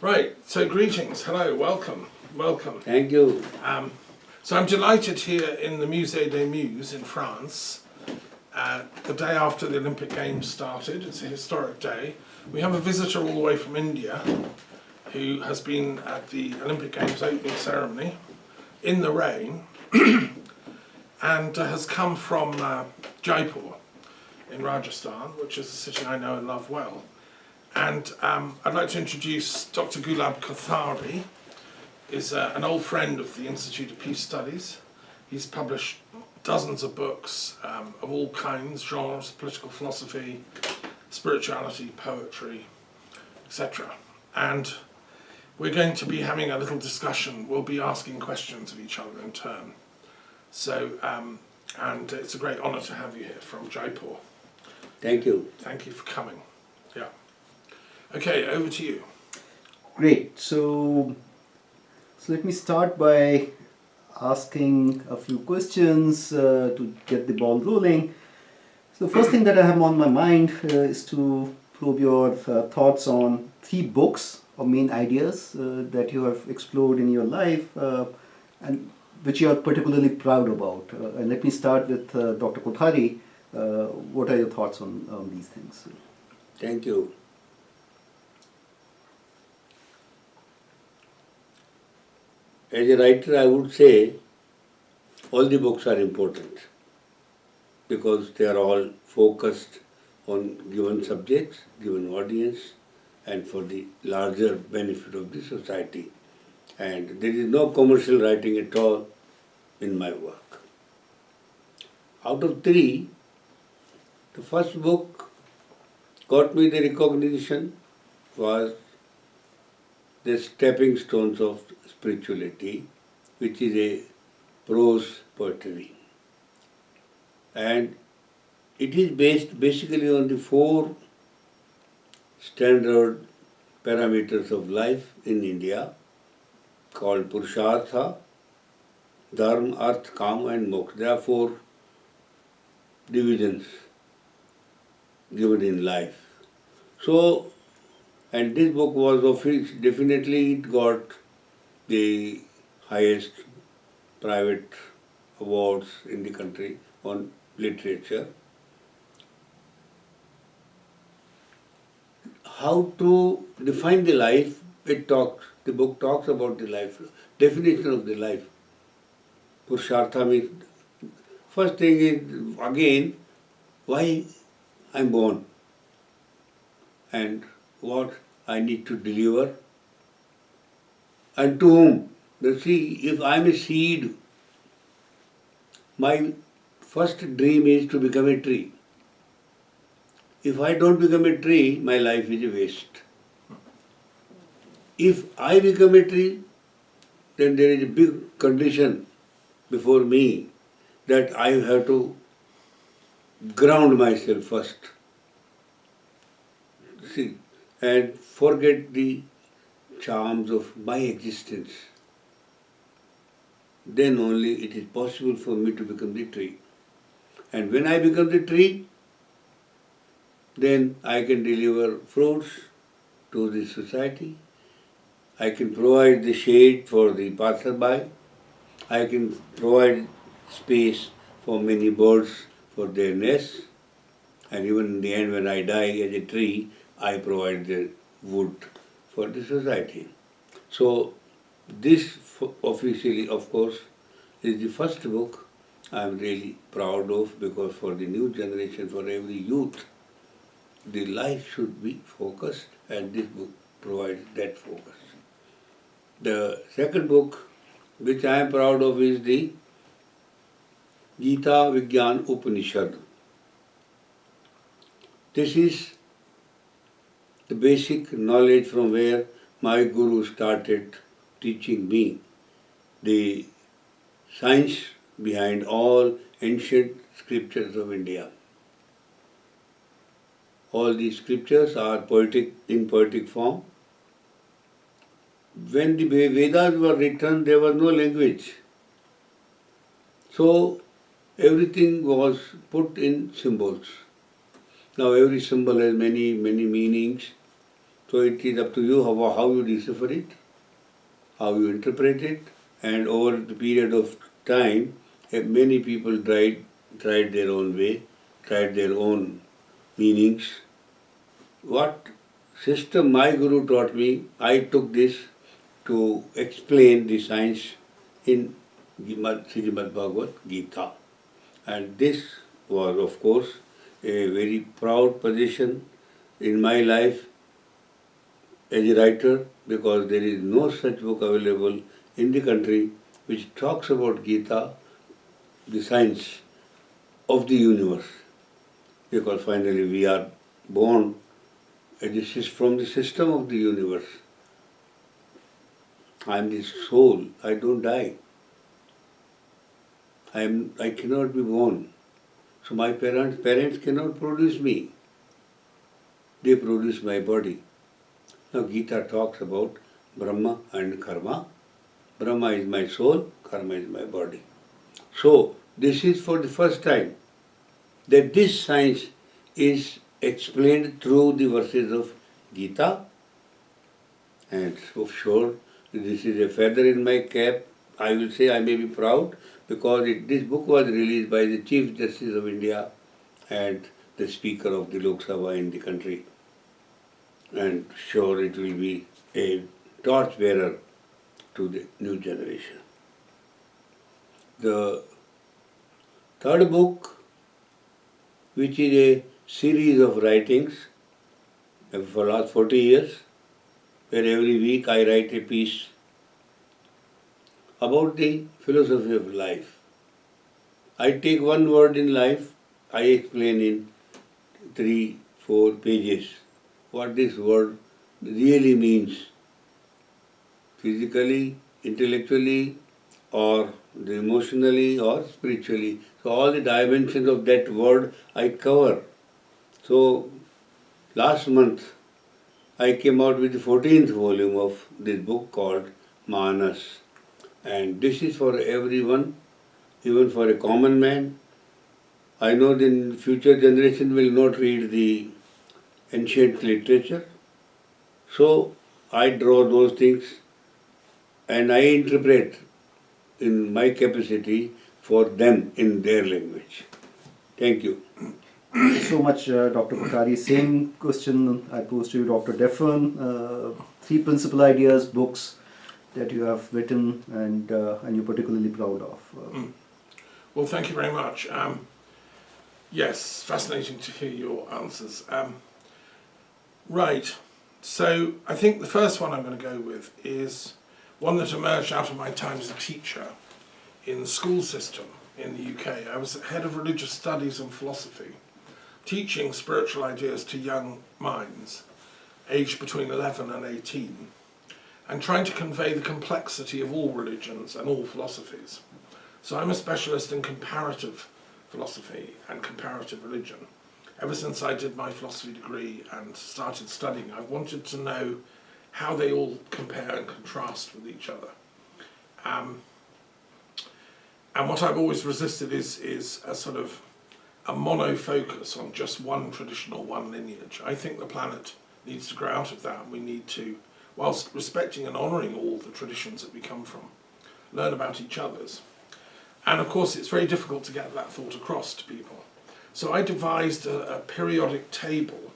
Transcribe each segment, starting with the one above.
Right, so greetings, hello, welcome, welcome. Thank you. So I'm delighted here in the Musée des Muses in France, the day after the Olympic Games started. It's a historic day. We have a visitor all the way from India who has been at the Olympic Games opening ceremony in the rain and has come from Jaipur in Rajasthan, which is a city I know and love well. And I'd like to introduce Dr Gulab Kothari. Is an old friend of the Institute of Peace Studies. He's published dozens of books of all kinds, genres, political philosophy, spirituality, poetry, etc. And we're going to be having a little discussion. We'll be asking questions of each other in turn. So, and it's a great honour to have you here from Jaipur. Thank you. Thank you for coming. Yeah. Okay, over to you. Great. So let me start by asking a few questions to get the ball rolling. So the first thing that I have on my mind is to probe your thoughts on 3 books or main ideas that you have explored in your life and which you are particularly proud about. And let me start with Dr. Kothari. What are your thoughts on these things? Thank you. As a writer, I would say all the books are important because they are all focused on given subjects, given audience, and for the larger benefit of the society. And there is no commercial writing at all in my work. Out of 3, the first book got me the recognition was The Stepping Stones of Spirituality, which is a prose poetry. And it is based basically on the 4 standard parameters of life in India called Purushartha, Dharma, Arth, Kam and Moksha. There are 4 divisions given in life. So, and this book was definitely it got the highest private awards in the country on literature. How to define the life, the book talks about the life, definition of the life. Purushartha means, first thing is, again, why I'm born and what I need to deliver and to whom. See, if I'm a seed, my first dream is to become a tree. If I don't become a tree, my life is a waste. If I become a tree, then there is a big condition before me that I have to ground myself first. See, and forget the charms of my existence. Then only it is possible for me to become the tree. And when I become the tree, then I can deliver fruits to the society. I can provide the shade for the passerby. I can provide space for many birds for their nests. And even in the end, when I die as a tree, I provide the wood for the society. So this officially, of course, is the first book I'm really proud of because for the new generation, for every youth, the life should be focused and this book provides that focus. The second book which I am proud of is the Gita Vigyan Upanishad. This is the basic knowledge from where my guru started teaching me the science behind all ancient scriptures of India. All these scriptures are in poetic form. When the Vedas were written, there was no language. So everything was put in symbols. Now every symbol has many meanings So it is up to you how you decipher it, how you interpret it, and over the period of time, many people tried their own way, tried their own meanings. What system my guru taught me, I took this to explain the science in Srimad Bhagavad Gita. And this was, of course, a very proud position in my life as a writer, because there is no such book available in the country which talks about Gita, the science of the universe. Because finally we are born from the system of the universe. I am the soul, I don't die. I cannot be born. So my parents cannot produce me. They produce my body. Now Gita talks about Brahma and Karma. Brahma is my soul, Karma is my body. So this is for the first time that this science is explained through the verses of Gita. And so sure, this is a feather in my cap. I will say I may be proud, because this book was released by the Chief Justice of India and the Speaker of the Lok Sabha in the country. And sure, it will be a torchbearer to the new generation. The third book, which is a series of writings for the last 40 years, where every week I write a piece about the philosophy of life. I take one word in life, I explain in 3-4 pages what this word really means, physically, intellectually, or emotionally, or spiritually. So all the dimensions of that word I cover. So last month I came out with the 14th volume of this book called Manas. And this is for everyone, even for a common man. I know the future generation will not read the ancient literature. So I draw those things and I interpret in my capacity for them in their language. Thank you. Thank you so much, Dr. Kothari. Same question I posed to you, Dr. Daffern. 3 principal ideas, books that you have written and you're particularly proud of. Well, thank you very much. Yes, fascinating to hear your answers. Right, so I think the first one I'm going to go with is one that emerged out of my time as a teacher in the school system in the UK. I was head of religious studies and philosophy, teaching spiritual ideas to young minds, aged between 11 and 18, and trying to convey the complexity of all religions and all philosophies. So I'm a specialist in comparative philosophy and comparative religion. Ever since I did my philosophy degree and started studying, I wanted to know how they all compare and contrast with each other. And what I've always resisted is a sort of a monofocus on just one tradition or one lineage. I think the planet needs to grow out of that, and we need to, whilst respecting and honouring all the traditions that we come from, learn about each other's. And of course it's very difficult to get that thought across to people. So I devised a periodic table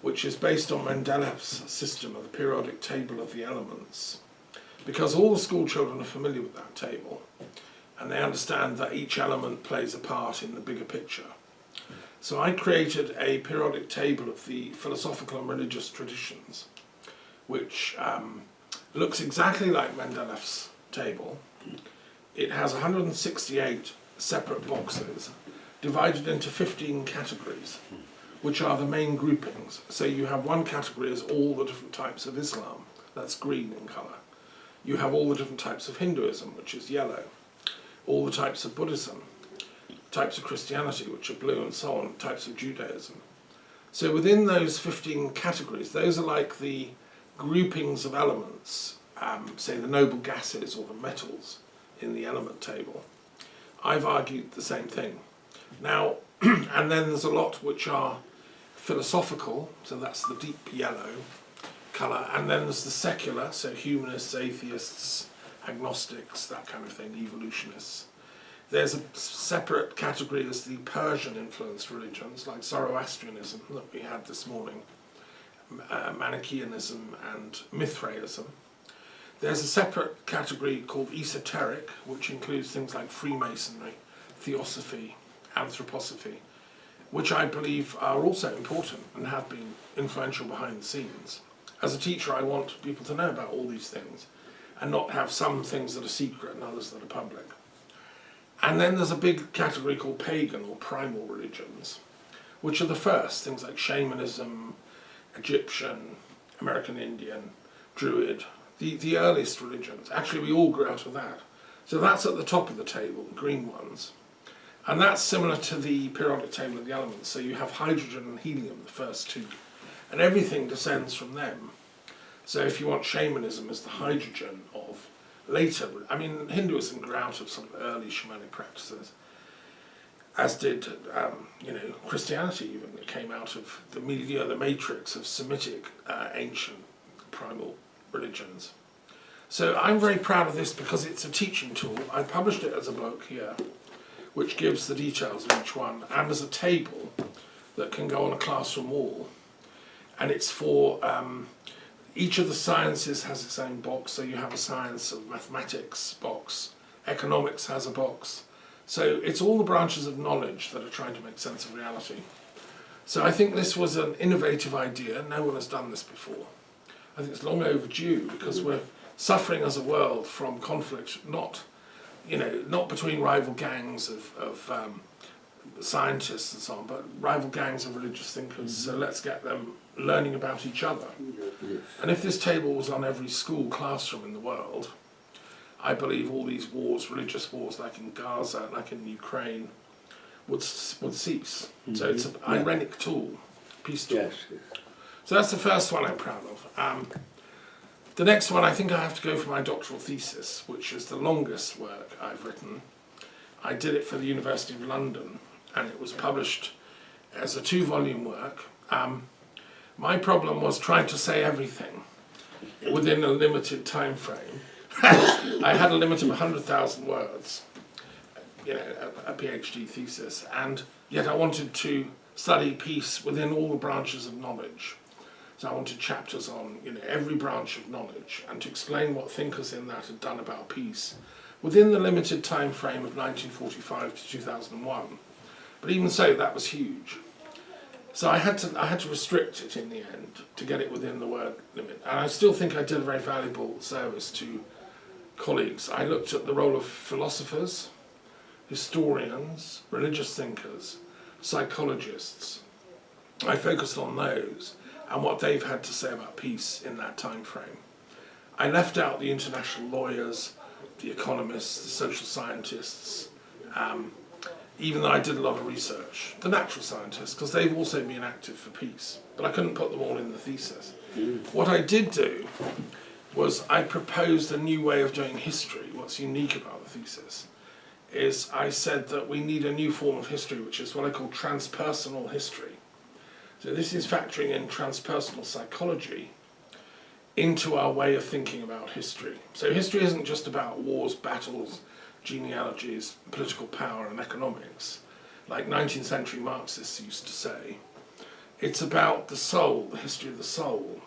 which is based on Mendeleev's system of the periodic table of the elements, because all the school children are familiar with that table and they understand that each element plays a part in the bigger picture. So I created a periodic table of the philosophical and religious traditions, which looks exactly like Mendeleev's table. It has 168 separate boxes divided into 15 categories, which are the main groupings. So you have one category as all the different types of Islam, that's green in colour. You have all the different types of Hinduism, which is yellow. All the types of Buddhism, types of Christianity, which are blue, and so on, types of Judaism. So within those 15 categories, those are like the groupings of elements, say the noble gases or the metals in the element table. I've argued the same thing. Now, and then there's a lot which are philosophical, so that's the deep yellow, colour. And then there's the secular, so humanists, atheists, agnostics, that kind of thing, evolutionists. There's a separate category as the Persian-influenced religions, like Zoroastrianism that we had this morning, Manichaeanism and Mithraism. There's a separate category called esoteric, which includes things like Freemasonry, Theosophy, Anthroposophy, which I believe are also important and have been influential behind the scenes. As a teacher, I want people to know about all these things and not have some things that are secret and others that are public. And then there's a big category called pagan or primal religions, which are the first, things like shamanism, Egyptian, American Indian, Druid, the earliest religions. Actually, we all grew out of that. So that's at the top of the table, the green ones. And that's similar to the periodic table of the elements. So you have hydrogen and helium, the first two, and everything descends from them. So if you want shamanism as the hydrogen of later, I mean, Hinduism grew out of some early shamanic practices, as did, Christianity even. It came out of the milieu, the matrix of Semitic ancient primal religions. So I'm very proud of this because it's a teaching tool. I published it as a book here, which gives the details of each one, and as a table that can go on a classroom wall. And it's for, each of the sciences has its own box, so you have a science of mathematics box, economics has a box. So it's all the branches of knowledge that are trying to make sense of reality. So I think this was an innovative idea. No one has done this before. I think it's long overdue because we're suffering as a world from conflict, not between rival gangs of scientists and so on, but rival gangs of religious thinkers. So let's get them learning about each other. Yes. And if this table was on every school classroom in the world, I believe all these wars, religious wars like in Gaza, like in Ukraine, would cease. So it's an ironic tool, peace tool. Yes. So that's the first one I'm proud of. The next one, I think I have to go for my doctoral thesis, which is the longest work I've written. I did it for the University of London, and it was published as a 2-volume work. My problem was trying to say everything within a limited time frame. I had a limit of 100,000 words, a PhD thesis, and yet I wanted to study peace within all the branches of knowledge. So I wanted chapters on every branch of knowledge and to explain what thinkers in that had done about peace within the limited time frame of 1945 to 2001. But even so, that was huge. So I had to restrict it in the end to get it within the word limit. And I still think I did a very valuable service to colleagues. I looked at the role of philosophers, historians, religious thinkers, psychologists. I focused on those and what they've had to say about peace in that time frame. I left out the international lawyers, the economists, the social scientists, even though I did a lot of research, the natural scientists, because they've also been active for peace, but I couldn't put them all in the thesis. What I did do was I proposed a new way of doing history. What's unique about the thesis is I said that we need a new form of history, which is what I call transpersonal history. So this is factoring in transpersonal psychology into our way of thinking about history. So history isn't just about wars, battles, genealogies, political power and economics, like 19th century Marxists used to say. It's about the soul, the history of the soul.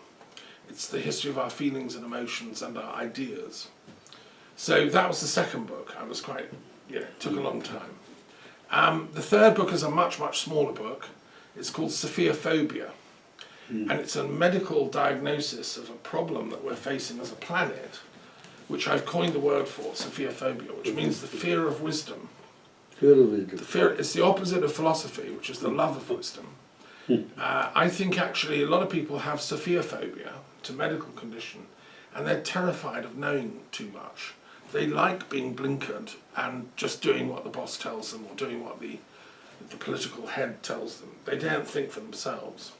It's the history of our feelings and emotions and our ideas. So that was the second book. I was quite, took a long time. The third book is a much, much smaller book. It's called Sophiophobia. And it's a medical diagnosis of a problem that we're facing as a planet, which I've coined the word for, Sophiophobia, which means the fear of wisdom. Fear of wisdom. It's the opposite of philosophy, which is the love of wisdom. I think actually a lot of people have Sophiophobia, it's a medical condition, and they're terrified of knowing too much. They like being blinkered and just doing what the boss tells them or doing what the political head tells them. They daren't think for themselves.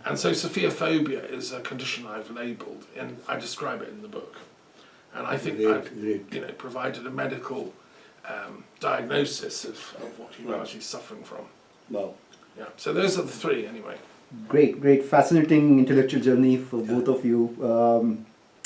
And so Sophiophobia is a condition I've labelled, and I describe it in the book. And I think I've provided a medical diagnosis of what humanity is suffering from. Wow. Yeah. So those are the three, anyway. Great, fascinating intellectual journey for both of you.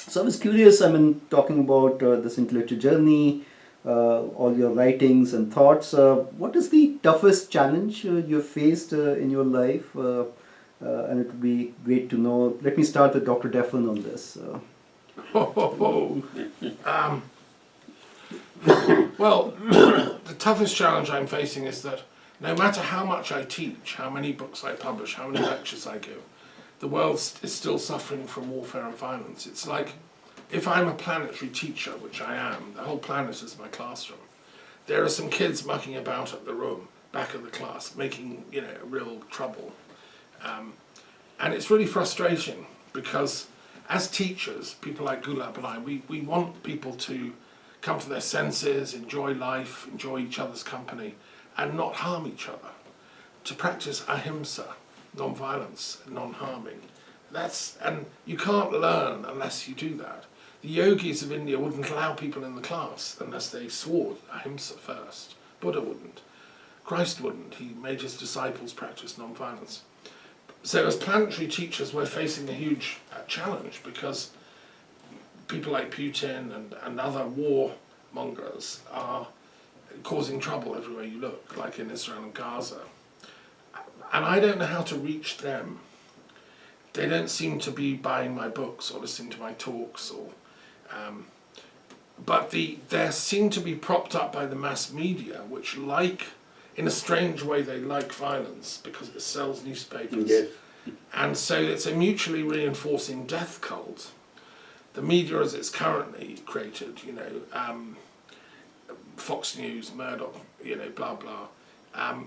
So I was curious, I mean, talking about this intellectual journey, all your writings and thoughts. What is the toughest challenge you've faced in your life? And it would be great to know. Let me start with Dr. Daffern on this. Well, the toughest challenge I'm facing is that no matter how much I teach, how many books I publish, how many lectures I give, the world is still suffering from warfare and violence. It's like if I'm a planetary teacher, which I am, the whole planet is my classroom. There are some kids mucking about at the room, back of the class, making real trouble. And it's really frustrating because as teachers, people like Gulab and I, we want people to come to their senses, enjoy life, enjoy each other's company, and not harm each other. To practice ahimsa, non-violence, non-harming. And you can't learn unless you do that. The yogis of India wouldn't allow people in the class unless they swore ahimsa first. Buddha wouldn't. Christ wouldn't. He made his disciples practice non-violence. So as planetary teachers, we're facing a huge challenge because people like Putin and other warmongers are causing trouble everywhere you look, like in Israel and Gaza. And I don't know how to reach them. They don't seem to be buying my books or listening to my talks, but they seem to be propped up by the mass media, which in a strange way, they like violence because it sells newspapers. Yes. And so it's a mutually reinforcing death cult. The media as it's currently created, Fox News, Murdoch, blah, blah,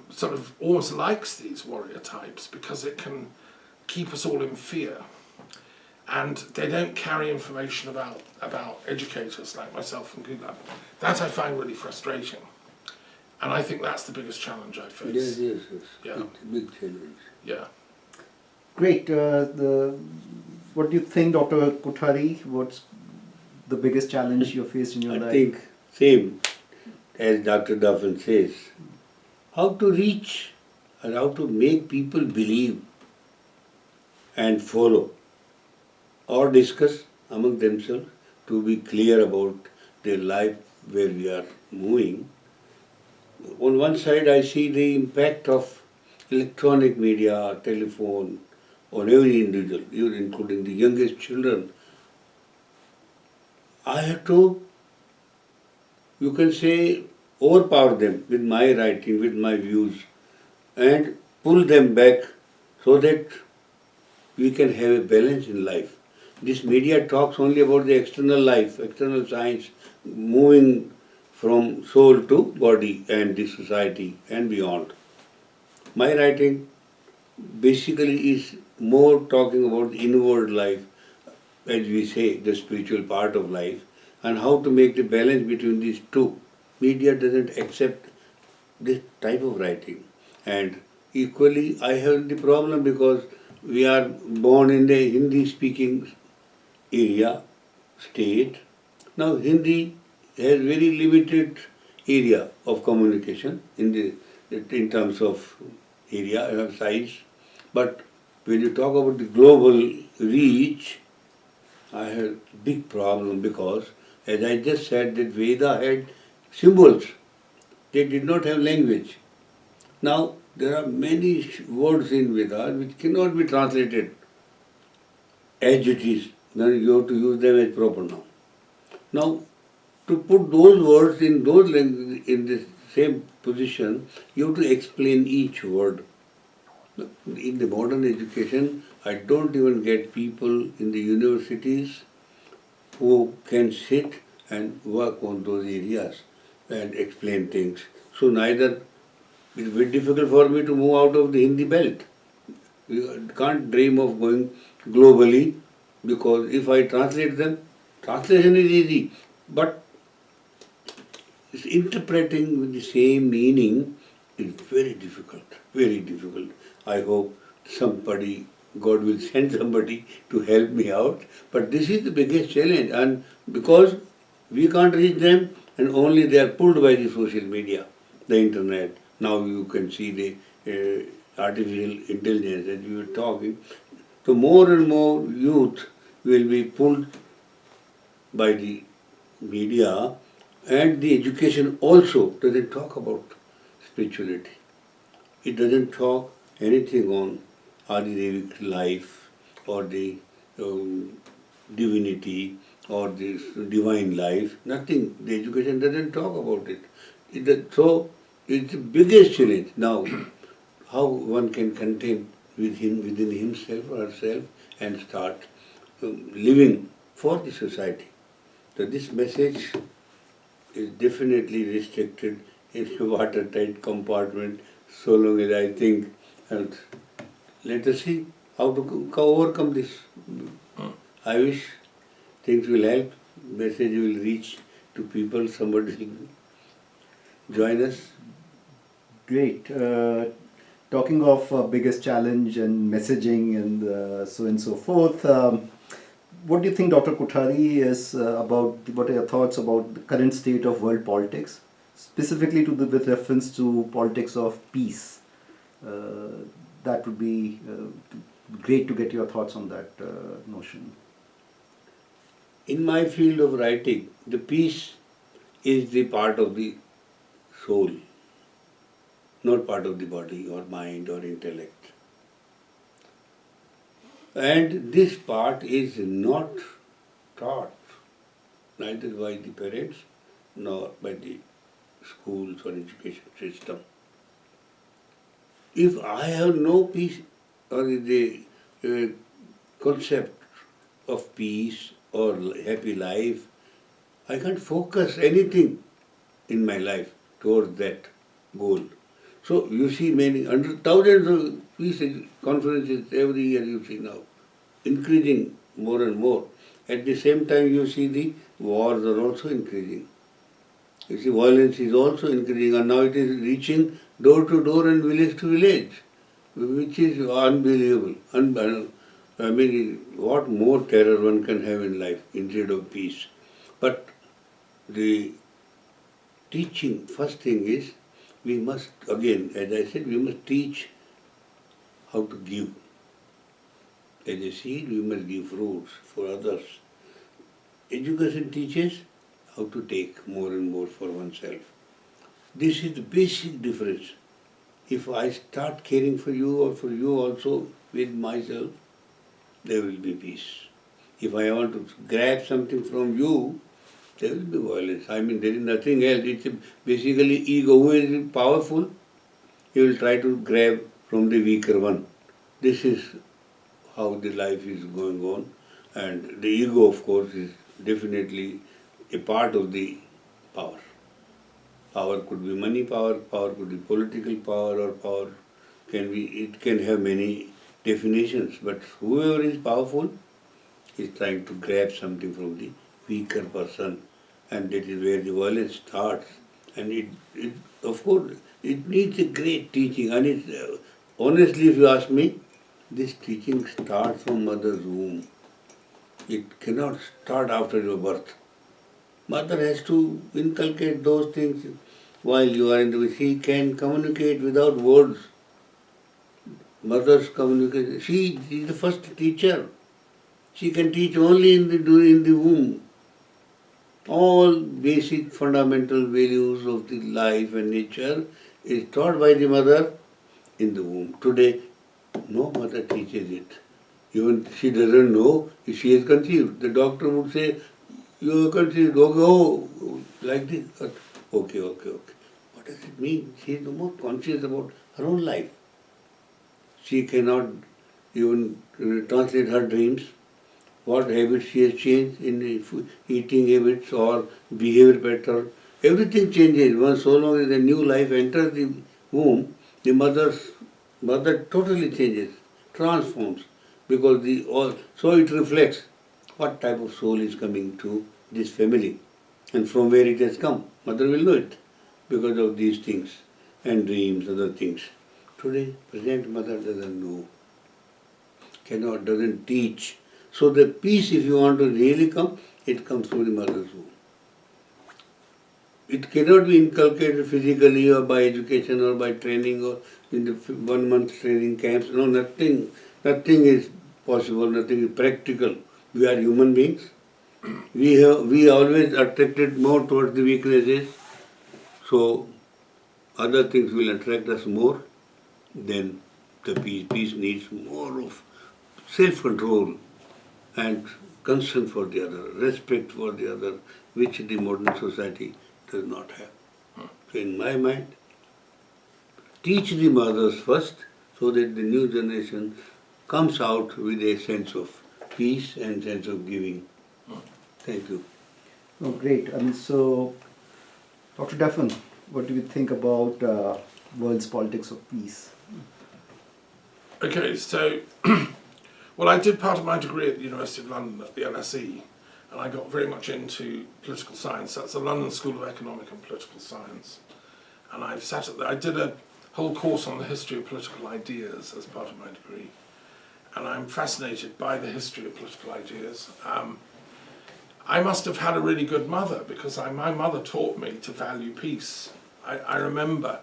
sort of almost likes these warrior types because it can keep us all in fear. And they don't carry information about educators like myself and Gulab. That I find really frustrating. And I think that's the biggest challenge I face. Yes. Yeah. It's a big challenge. Yeah. Great. What do you think, Dr. Kothari? What's the biggest challenge you faced in your life? I think same as Dr. Daffern says, how to reach and how to make people believe and follow or discuss among themselves to be clear about their life, where we are moving. On one side, I see the impact of electronic media, telephone, on every individual, even including the youngest children. I have to, you can say, overpower them with my writing, with my views, and pull them back so that we can have a balance in life. This media talks only about the external life, external science, moving from soul to body and the society and beyond. My writing basically is more talking about the inward life, as we say, the spiritual part of life, and how to make the balance between these two. Media doesn't accept this type of writing. And equally, I have the problem because we are born in the Hindi-speaking area, state. Now, Hindi has very limited area of communication in terms of area and size. But when you talk about the global reach, I have a big problem because, as I just said, that Veda had symbols. They did not have language. Now, there are many words in Veda which cannot be translated as it is. Then you have to use them as proper noun. Now, to put those words in those languages in the same position, you have to explain each word. In the modern education, I don't even get people in the universities who can sit and work on those areas and explain things. So neither, it's very difficult for me to move out of the Hindi belt. You can't dream of going globally because if I translate them, translation is easy, but interpreting with the same meaning is very difficult, very difficult. I hope somebody, God will send somebody to help me out. But this is the biggest challenge, and because we can't reach them, and only they are pulled by the social media, the internet. Now you can see the artificial intelligence that we were talking, so more and more youth will be pulled by the media, and the education also doesn't talk about spirituality. It doesn't talk anything on Adidevic life or the divinity or this divine life. Nothing. The education doesn't talk about it. So it's the biggest challenge now. How one can contain within himself or herself and start living for the society. So this message is definitely restricted in a watertight compartment so long as I think, and let us see how to overcome this. I wish things will help, message will reach to people, somebody will join us. Great. Talking of biggest challenge and messaging and so and so forth, what do you think, Dr. Kothari, is what are your thoughts about the current state of world politics, specifically with reference to politics of peace? That would be great to get your thoughts on that notion. In my field of writing, the peace is the part of the soul, not part of the body or mind or intellect. And this part is not taught neither by the parents nor by the schools or education system. If I have no peace or the concept of peace or happy life, I can't focus anything in my life towards that goal. So you see thousands of peace conferences every year you see now, increasing more and more. At the same time you see the wars are also increasing. You see violence is also increasing, and now it is reaching door to door and village to village, which is unbelievable. I mean, what more terror one can have in life instead of peace? But the teaching, first thing is, we must, again, as I said, we must teach how to give. As a seed, we must give fruits for others. Education teaches how to take more and more for oneself. This is the basic difference. If I start caring for you or for you also with myself, there will be peace. If I want to grab something from you, there will be violence. I mean, there is nothing else. It's basically ego. Who is powerful, he will try to grab from the weaker one. This is how the life is going on. And the ego, of course, is definitely a part of the power. Power could be money power, power could be political power, or power it can have many definitions. But whoever is powerful is trying to grab something from the weaker person. And that is where the violence starts. And of course, it needs a great teaching. And honestly, if you ask me, this teaching starts from mother's womb. It cannot start after your birth. Mother has to inculcate those things while you are in the womb. She can communicate without words. Mother's communication. She is the first teacher. She can teach only in the womb. All basic fundamental values of the life and nature is taught by the mother in the womb. Today, no mother teaches it. Even she doesn't know if she is conceived. The doctor would say, you are conceived, okay, oh, like this. Okay. What does it mean? She is no more conscious about her own life. She cannot even translate her dreams. What habits she has changed in eating habits or behavior pattern. Everything changes. Once so long as a new life enters the womb, the mother totally changes, transforms, because so it reflects what type of soul is coming to this family and from where it has come. Mother will know it because of these things and dreams, other things. Today, present mother doesn't know, doesn't teach. So the peace, if you want to really come, it comes through the mother's womb. it cannot be inculcated physically or by education or by training or in the 1 month training camps. No, nothing is possible, nothing is practical. We are human beings. We always attracted more towards the weaknesses, so other things will attract us more than the peace. Peace needs more of self-control and concern for the other, respect for the other, which the modern society does not have. So in my mind, teach the mothers first so that the new generation comes out with a sense of peace and sense of giving. Thank you. Oh, great. So, Dr. Daffern, what do you think about world's politics of peace? Okay, so, well, I did part of my degree at the University of London at the LSE, and I got very much into political science. That's the London School of Economic and Political Science. And I've sat at I did a whole course on the history of political ideas as part of my degree. And I'm fascinated by the history of political ideas. I must have had a really good mother because my mother taught me to value peace. I remember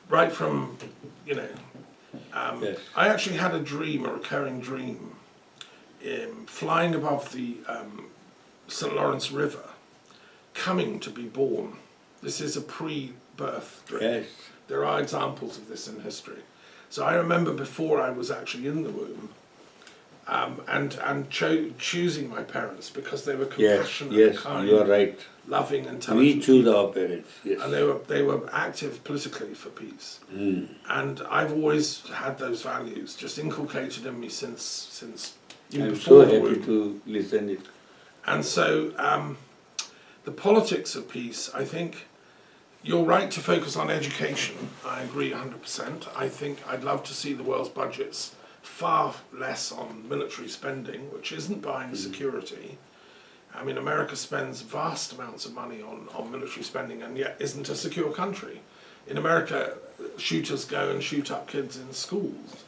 right from, Yes. I actually had a dream, a recurring dream, flying above the St. Lawrence River, coming to be born. This is a pre-birth dream. Yes. There are examples of this in history. So I remember before I was actually in the womb, and choosing my parents because they were compassionate, Yes, kind, you are right. loving, intelligent. We choose our parents. Yes. And they were active politically for peace. And I've always had those values just inculcated in me since even I'm before so the happy womb. to listen it. And so the politics of peace, I think you're right to focus on education. I agree 100%. I think I'd love to see the world's budgets far less on military spending, which isn't buying security. I mean, America spends vast amounts of money on military spending and yet isn't a secure country. In America, shooters go and shoot up kids in schools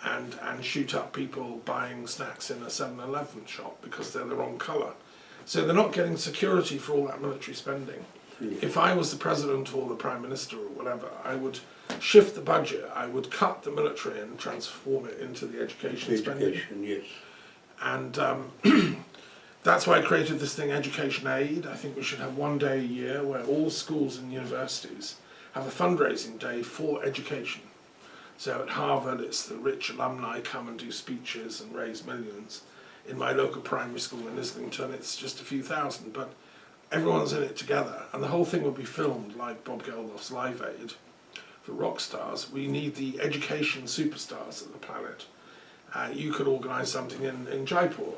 and shoot up people buying snacks in a 7-Eleven shop because they're the wrong colour. So they're not getting security for all that military spending. If I was the president or the prime minister or whatever, I would shift the budget, I would cut the military and transform it into the education spending. Education, yes. And that's why I created this thing, Education Aid. I think we should have one day a year where all schools and universities have a fundraising day for education. So at Harvard, it's the rich alumni come and do speeches and raise millions. In my local primary school in Islington, it's just a few thousand, but everyone's in it together. And the whole thing will be filmed like Bob Geldof's Live Aid. For rock stars, we need the education superstars of the planet. You could organise something in Jaipur,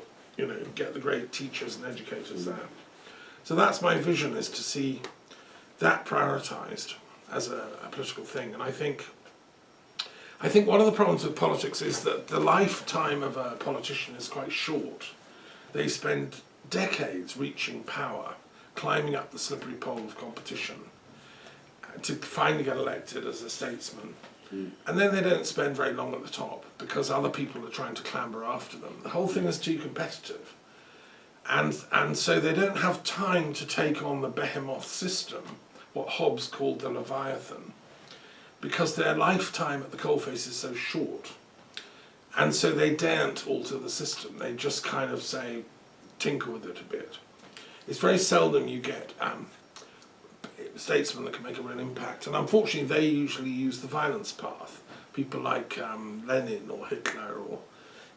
get the great teachers and educators there. So that's my vision, is to see that prioritised as a political thing. And I think one of the problems with politics is that the lifetime of a politician is quite short. They spend decades reaching power, climbing up the slippery pole of competition, to finally get elected as a statesman. And then they don't spend very long at the top because other people are trying to clamber after them. The whole thing is too competitive. And so they don't have time to take on the behemoth system, what Hobbes called the Leviathan, because their lifetime at the coalface is so short. And so they daren't alter the system. They just kind of say, tinker with it a bit. It's very seldom you get statesmen that can make a real impact, and unfortunately they usually use the violence path. People like Lenin or Hitler, or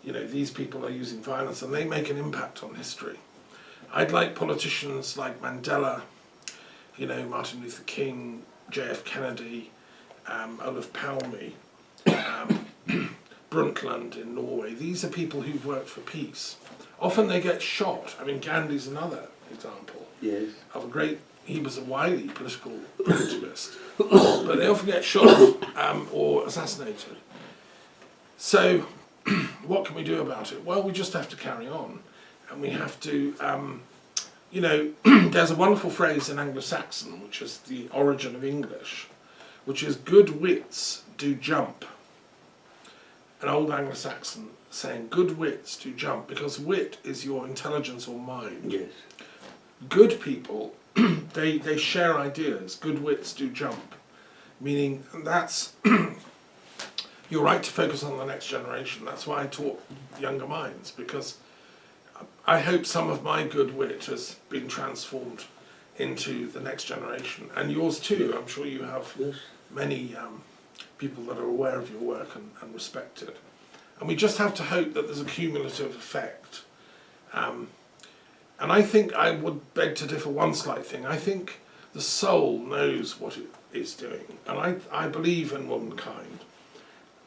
these people are using violence and they make an impact on history. I'd like politicians like Mandela, Martin Luther King, J.F. Kennedy, Olof Palme, Brundtland in Norway. These are people who've worked for peace. Often they get shot. I mean, Gandhi's another example of a great. He was a wily political activist, but they often get shot or assassinated. So, what can we do about it? Well, we just have to carry on, and we have to, there's a wonderful phrase in Anglo-Saxon, which is the origin of English, which is "good wits do jump." An old Anglo-Saxon saying, "Good wits do jump," because wit is your intelligence or mind. Yes. Good people they share ideas. Good wits do jump, meaning that's you're right to focus on the next generation. That's why I taught younger minds, because I hope some of my good wit has been transformed into the next generation, and yours too. I'm sure you have Yes. many people that are aware of your work and respect it. And we just have to hope that there's a cumulative effect. And I think I would beg to differ one slight thing. I think the soul knows what it is doing. And I believe in womankind.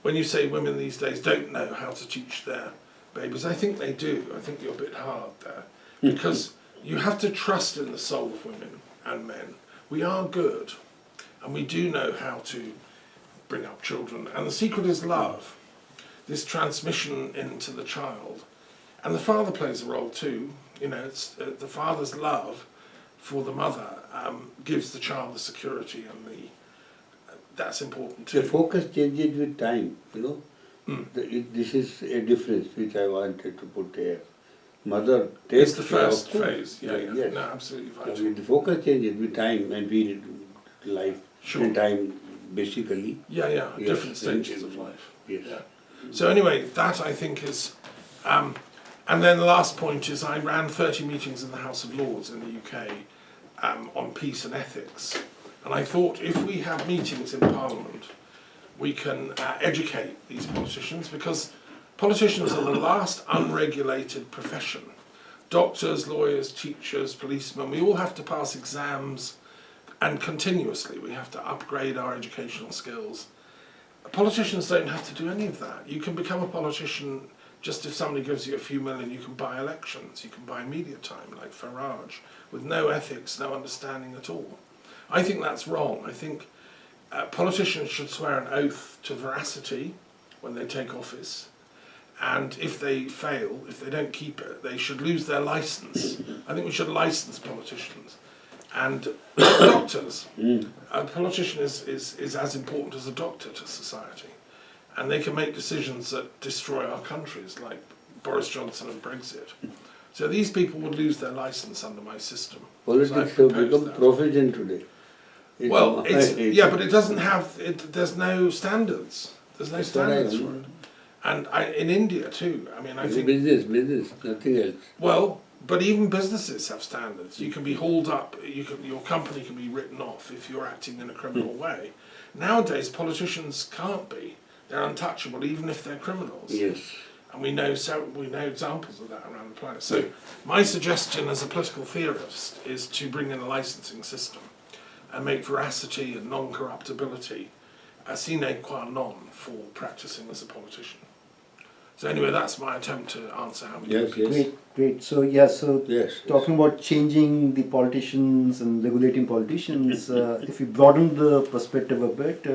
When you say women these days don't know how to teach their babies, I think they do. I think you're a bit hard there. Because you have to trust in the soul of women and men. We are good. And we do know how to bring up children. And the secret is love. This transmission into the child. And the father plays a role too. You know, it's the father's love for the mother gives the child the security, and that's important too. The focus changes with time, you know. This is a difference which I wanted to put here. Mother takes It's the care of first children. phase, yeah. Yes. No, absolutely I vital. mean, the focus changes with time and period of life Sure. and time, basically. Yeah, Yes, different and- stages of life. Yes. Yeah. So anyway, that I think is, and then the last point is I ran 30 meetings in the House of Lords in the UK on peace and ethics, and I thought if we have meetings in Parliament, we can educate these politicians, because politicians are the last unregulated profession. Doctors, lawyers, teachers, policemen, we all have to pass exams, and continuously we have to upgrade our educational skills. Politicians don't have to do any of that. You can become a politician just if somebody gives you a few million. You can buy elections, you can buy media time like Farage, with no ethics, no understanding at all. I think that's wrong. I think politicians should swear an oath to veracity when they take office, and if they fail, if they don't keep it, they should lose their license. I think we should license politicians. And doctors, a politician is as important as a doctor to society, and they can make decisions that destroy our countries, like Boris Johnson and Brexit. So these people would lose their license under my system. Politics So I have propose become that. profession today. Well, yeah, but it doesn't have. There's no standards. There's no That's what I standards for mean. it. And in India too. I mean, I It's think. business, nothing else. Well, but even businesses have standards. You can be hauled up. Your company can be written off if you're acting in a criminal way. Nowadays, politicians can't be. They're untouchable, even if they're criminals. Yes. And we know examples of that around the planet. So my suggestion as a political theorist is to bring in a licensing system and make veracity and non-corruptibility a sine qua non for practicing as a politician. So anyway, that's my attempt to answer how we do Yes, yes. Great. So yeah, so Yes. talking about changing the politicians and regulating politicians, if we broaden the perspective a bit,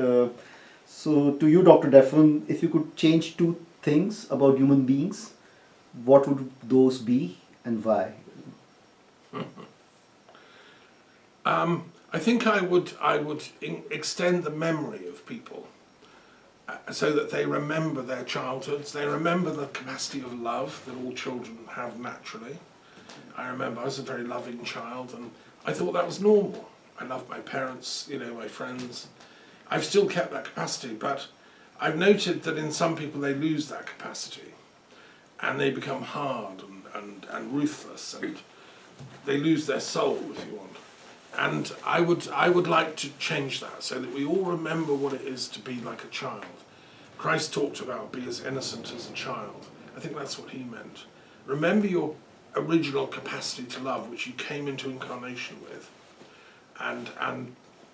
so to you, Dr. Daffern, if you could change two things about human beings, what would those be and why? I think I would extend the memory of people so that they remember their childhoods, they remember the capacity of love that all children have naturally. I remember I was a very loving child and I thought that was normal. I loved my parents, my friends. I've still kept that capacity, but I've noted that in some people they lose that capacity and they become hard and ruthless, and they lose their soul, if you want. And I would like to change that so that we all remember what it is to be like a child. Christ talked about be as innocent as a child. I think that's what he meant. Remember your original capacity to love, which you came into incarnation with. And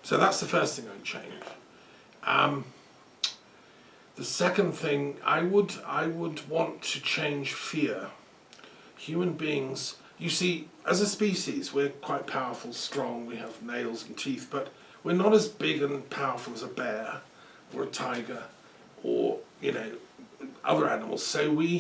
so that's the first thing I'd change. The second thing, I would want to change fear. Human beings, you see, as a species, we're quite powerful, strong, we have nails and teeth, but we're not as big and powerful as a bear or a tiger or, other animals. So we